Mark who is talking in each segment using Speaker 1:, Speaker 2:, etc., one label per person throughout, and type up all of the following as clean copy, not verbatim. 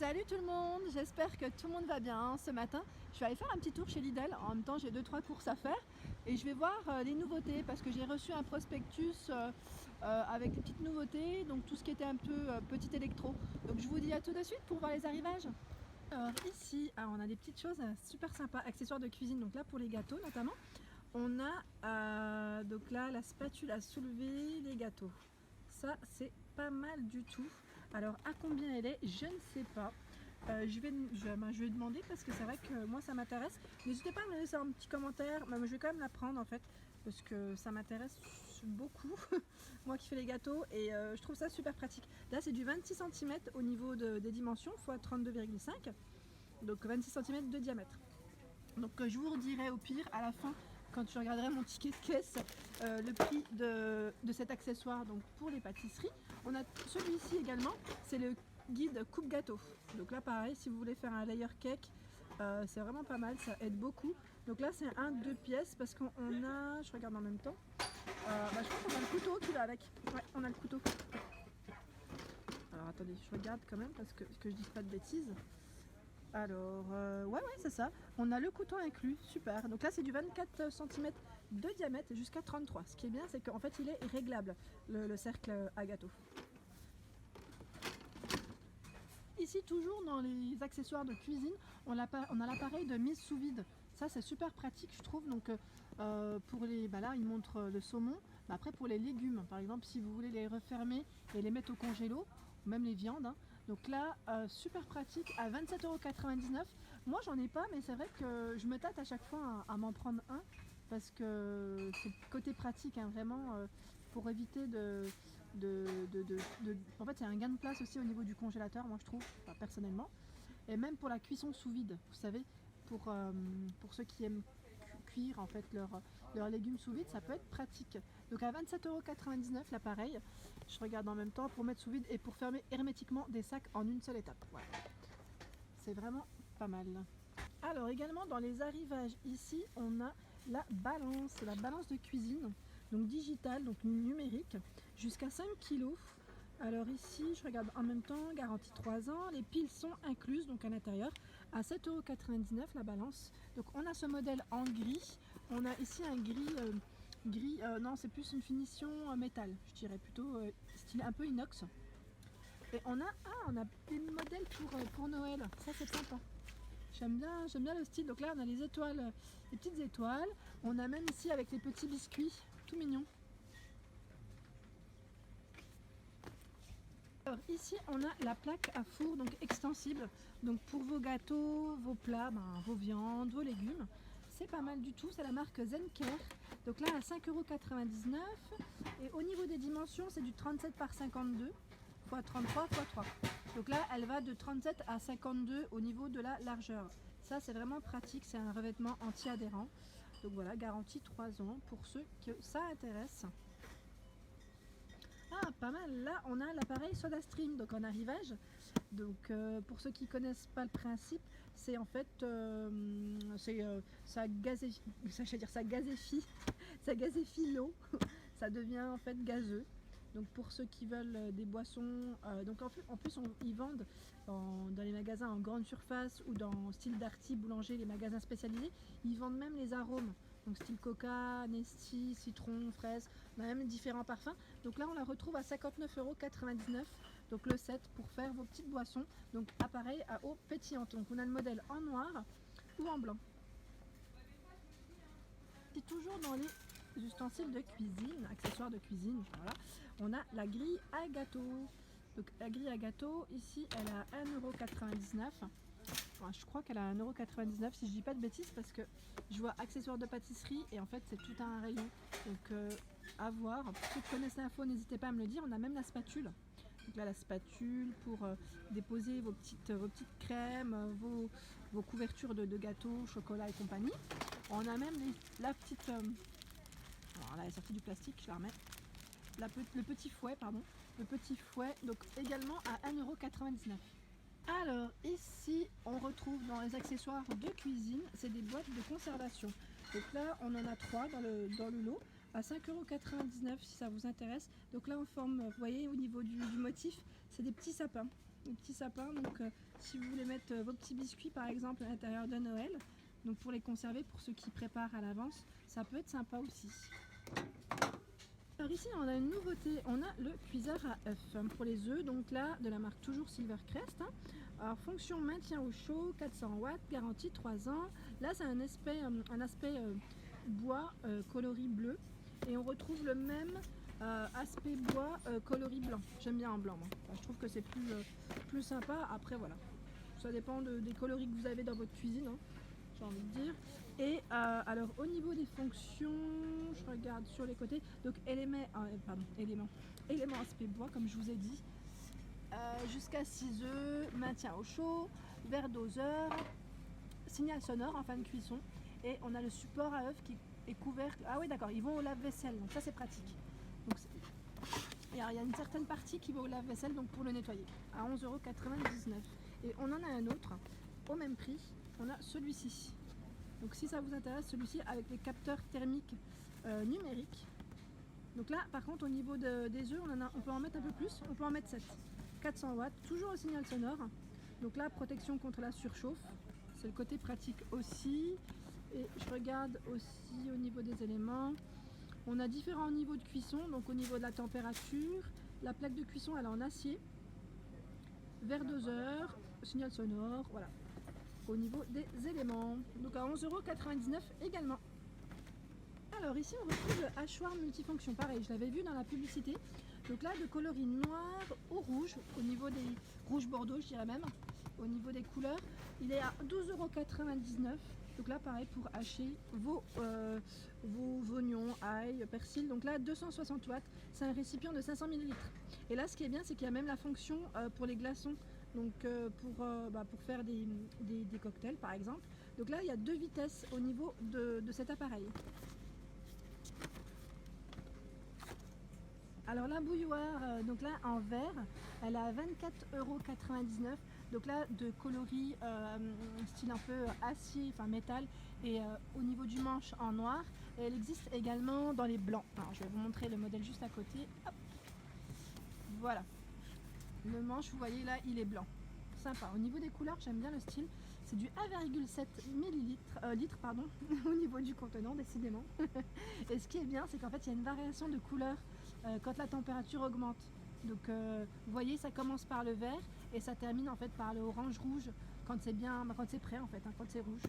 Speaker 1: Salut tout le monde, j'espère que tout le monde va bien. Ce matin, je vais aller faire un petit tour chez Lidl. En même temps, j'ai 2-3 courses à faire et je vais voir les nouveautés parce que j'ai reçu un prospectus avec des petites nouveautés, donc tout ce qui était un peu petit électro. Donc je vous dis à tout de suite pour voir les arrivages. Alors ici, on a des petites choses super sympas, accessoires de cuisine, donc là pour les gâteaux notamment. On a donc là la spatule à soulever les gâteaux. Ça c'est pas mal du tout. Alors à combien elle est, je ne sais pas. Je vais demander parce que c'est vrai que moi ça m'intéresse. N'hésitez pas à me laisser un petit commentaire. Je vais quand même la prendre en fait parce que ça m'intéresse beaucoup. Moi qui fais les gâteaux et je trouve ça super pratique. Là c'est du 26 cm au niveau des dimensions x 32,5. Donc 26 cm de diamètre. Donc je vous redirai au pire à la fin quand je regarderai mon ticket de caisse le prix de cet accessoire donc pour les pâtisseries. On a celui-ci également, c'est le guide coupe gâteau. Donc là pareil, si vous voulez faire un layer cake, c'est vraiment pas mal, ça aide beaucoup. Donc là c'est un 2 pièces parce qu'on a, je regarde en même temps, je crois qu'on a le couteau qui va avec. Ouais, on a le couteau. Alors attendez, je regarde quand même parce que je dise pas de bêtises. Alors, ouais, c'est ça. On a le couteau inclus, super. Donc là, c'est du 24 cm de diamètre jusqu'à 33. Ce qui est bien, c'est qu'en fait, il est réglable, le cercle à gâteau. Ici, toujours dans les accessoires de cuisine, on a l'appareil de mise sous vide. Ça, c'est super pratique, je trouve. Donc, pour les, là, il montre le saumon. Après, pour les légumes, par exemple, si vous voulez les refermer et les mettre au congélo, même les viandes. Donc là, super pratique à 27,99 €. Moi, j'en ai pas, mais c'est vrai que je me tâte à chaque fois à m'en prendre un parce que c'est côté pratique, vraiment, pour éviter en fait, c'est un gain de place aussi au niveau du congélateur, moi je trouve, personnellement. Et même pour la cuisson sous vide, vous savez, pour ceux qui aiment cuire en fait leurs légumes sous vide, ça peut être pratique. Donc à 27,99 € l'appareil, je regarde en même temps, pour mettre sous vide et pour fermer hermétiquement des sacs en une seule étape. Voilà. C'est vraiment pas mal. Alors également dans les arrivages ici, on a la balance de cuisine, donc digitale, donc numérique, jusqu'à 5 kg. Alors ici, je regarde en même temps, garantie 3 ans, les piles sont incluses donc à l'intérieur, à 7,99 € la balance. Donc on a ce modèle en gris, on a ici un gris, non c'est plus une finition métal, je dirais plutôt style un peu inox. Et on a des modèles pour Noël, ça c'est sympa. J'aime bien le style. Donc là on a les étoiles, les petites étoiles, on a même ici avec les petits biscuits, tout mignon. Alors ici on a la plaque à four donc extensible, donc pour vos gâteaux, vos plats, vos viandes, vos légumes, c'est pas mal du tout, c'est la marque Zenker. Donc là à 5,99 € et au niveau des dimensions c'est du 37 par 52 x 33 x 3. Donc là elle va de 37 à 52 au niveau de la largeur. Ça c'est vraiment pratique, c'est un revêtement anti-adhérent. Donc voilà, garantie 3 ans pour ceux que ça intéresse. Ah, pas mal. Là, on a l'appareil SodaStream, donc en arrivage. Donc, pour ceux qui connaissent pas le principe, c'est en fait, ça gazéfie, ça gazéfie l'eau. Ça devient en fait gazeux. Donc, pour ceux qui veulent des boissons, donc en plus, ils vendent dans les magasins en grande surface ou dans style Darty, boulanger, les magasins spécialisés, ils vendent même les arômes. Donc style coca, Nesty, citron, fraise, on a même différents parfums. Donc là on la retrouve à 59,99 €, donc le set pour faire vos petites boissons. Donc appareil à eau pétillante. Donc on a le modèle en noir ou en blanc. Et toujours dans les ustensiles de cuisine, accessoires de cuisine, voilà, on a la grille à gâteau. Donc la grille à gâteau, ici elle est à 1,99 €. Je crois qu'elle a 1,99 € si je dis pas de bêtises parce que je vois accessoires de pâtisserie et en fait c'est tout un rayon. Donc à voir. Pour ceux qui connaissent l'info, n'hésitez pas à me le dire. On a même la spatule. Donc là la spatule pour déposer vos petites crèmes, vos couvertures de gâteaux, chocolat et compagnie. On a même la petite... alors là elle est sortie du plastique, je la remets. Le petit fouet, pardon. Le petit fouet, donc également à 1,99 €. Alors ici on retrouve dans les accessoires de cuisine, c'est des boîtes de conservation. Donc là on en a 3 dans le lot à 5,99 € si ça vous intéresse. Donc là en forme, vous voyez au niveau du motif, c'est des petits sapins. les petits sapins. Donc si vous voulez mettre vos petits biscuits par exemple à l'intérieur de Noël, donc pour les conserver, pour ceux qui préparent à l'avance, ça peut être sympa aussi. Alors ici on a une nouveauté, on a le cuiseur à œufs pour les œufs, donc là de la marque toujours Silvercrest. Alors fonction maintien au chaud, 400 watts, garantie 3 ans. Là c'est un aspect bois coloris bleu, et on retrouve le même aspect bois coloris blanc. J'aime bien en blanc moi. Enfin, je trouve que c'est plus sympa. Après voilà, ça dépend des coloris que vous avez dans votre cuisine, hein, j'ai envie de dire. Et alors au niveau des fonctions, je regarde sur les côtés, donc élément aspect bois comme je vous ai dit, jusqu'à 6 œufs, maintien au chaud, verre doseur, signal sonore en fin de cuisson, et on a le support à œufs qui est couvert. Ah oui d'accord, ils vont au lave-vaisselle, donc ça c'est pratique. Donc, il y a une certaine partie qui va au lave-vaisselle, donc pour le nettoyer, à 11,99 €. Et on en a un autre au même prix, on a celui-ci. Donc si ça vous intéresse, celui-ci avec les capteurs thermiques numériques. Donc là par contre au niveau des œufs, on peut en mettre un peu plus, on peut en mettre 7. 400 watts, toujours au signal sonore. Donc là protection contre la surchauffe, c'est le côté pratique aussi. Et je regarde aussi au niveau des éléments, on a différents niveaux de cuisson. Donc au niveau de la température, la plaque de cuisson elle est en acier, verre doseur, signal sonore, voilà. Au niveau des éléments, donc à 11,99 € également. Alors ici on retrouve le hachoir multifonction, pareil je l'avais vu dans la publicité, donc là de coloris noir au rouge, au niveau des rouge bordeaux je dirais même, au niveau des couleurs il est à 12,99 €. Donc là pareil pour hacher vos oignons, ail, persil. Donc là 260 watts, c'est un récipient de 500 ml. Et là ce qui est bien c'est qu'il y a même la fonction pour les glaçons, donc pour faire des cocktails par exemple. Donc là il y a 2 vitesses au niveau de cet appareil. Alors la bouilloire, donc là en verre, elle est à 24,99 €. Donc là de coloris style un peu acier, enfin métal, et au niveau du manche en noir. Et elle existe également dans les blancs. Alors je vais vous montrer le modèle juste à côté. Hop. Voilà. Le manche, vous voyez là, il est blanc. Sympa. Au niveau des couleurs, j'aime bien le style. C'est du 1,7 litre au niveau du contenant, décidément. Et ce qui est bien, c'est qu'en fait, il y a une variation de couleurs quand la température augmente. Donc, vous voyez, ça commence par le vert et ça termine en fait par le orange-rouge quand c'est quand c'est prêt en fait, hein, quand c'est rouge.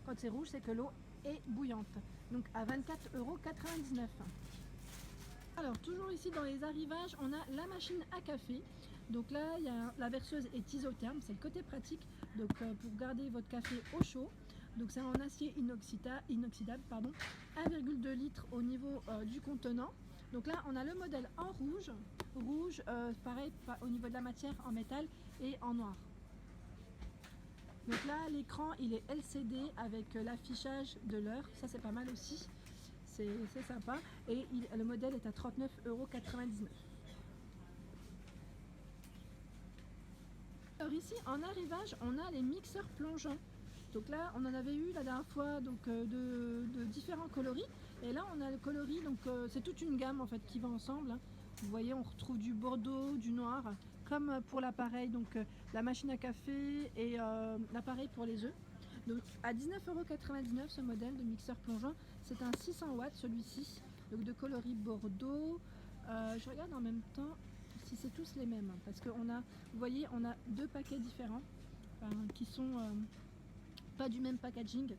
Speaker 1: Quand c'est rouge, c'est que l'eau est bouillante. Donc, à 24,99 €. Alors toujours ici dans les arrivages, on a la machine à café. Donc là, la verseuse est isotherme, c'est le côté pratique, donc pour garder votre café au chaud. Donc c'est en acier inoxydable, 1,2 litre au niveau du contenant. Donc là, on a le modèle en rouge, pareil au niveau de la matière en métal et en noir. Donc là, l'écran il est LCD avec l'affichage de l'heure, ça c'est pas mal aussi. C'est sympa, et le modèle est à 39,99 €. Alors ici en arrivage on a les mixeurs plongeants. Donc là on en avait eu la dernière fois, donc de différents coloris, et là on a le coloris, donc c'est toute une gamme en fait qui va ensemble, hein. Vous voyez, on retrouve du bordeaux, du noir, comme pour l'appareil, donc la machine à café et l'appareil pour les œufs. Donc à 19,99 € ce modèle de mixeur plongeant, c'est un 600 watts celui-ci, donc de coloris bordeaux. Je regarde en même temps si c'est tous les mêmes, parce que vous voyez, on a 2 paquets différents, qui sont pas du même packaging.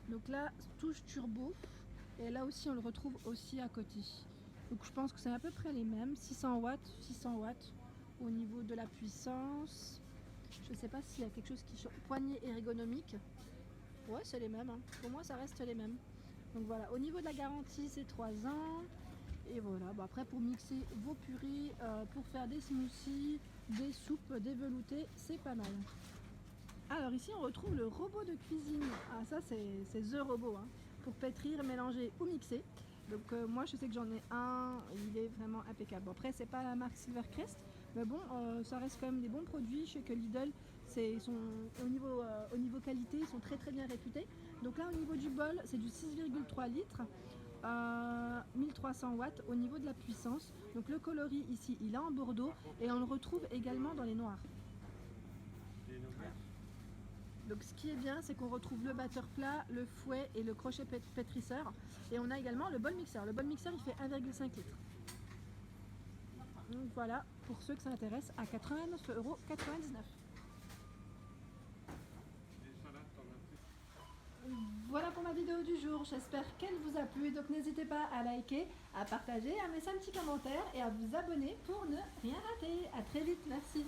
Speaker 1: Donc là, touche turbo, et là aussi on le retrouve aussi à côté. Donc je pense que c'est à peu près les mêmes, 600 watts au niveau de la puissance. Je sais pas s'il y a quelque chose qui change. Poignée ergonomique. Ouais, c'est les mêmes, hein. Pour moi ça reste les mêmes. Donc voilà, au niveau de la garantie c'est 3 ans. Et voilà, bon, après pour mixer vos purées, pour faire des smoothies, des soupes, des veloutés, c'est pas mal. Alors ici on retrouve le robot de cuisine. Ah ça c'est the robot, hein, pour pétrir, mélanger ou mixer. Donc moi je sais que j'en ai un, il est vraiment impeccable. Bon, après c'est pas la marque Silvercrest, mais bon ça reste quand même des bons produits. Je sais que Lidl, au niveau qualité, ils sont très très bien réputés. Donc là au niveau du bol c'est du 6,3 litres. 1300 watts au niveau de la puissance. Donc le coloris ici, il est en bordeaux et on le retrouve également dans les noirs. Donc ce qui est bien, c'est qu'on retrouve le batteur plat, le fouet et le crochet pétrisseur. Et on a également le bol mixeur. Le bol mixeur, il fait 1,5 litres. Donc voilà, pour ceux que ça intéresse, à 89,99 €. Voilà pour ma vidéo du jour, j'espère qu'elle vous a plu. Donc n'hésitez pas à liker, à partager, à me laisser un petit commentaire et à vous abonner pour ne rien rater. À très vite, merci.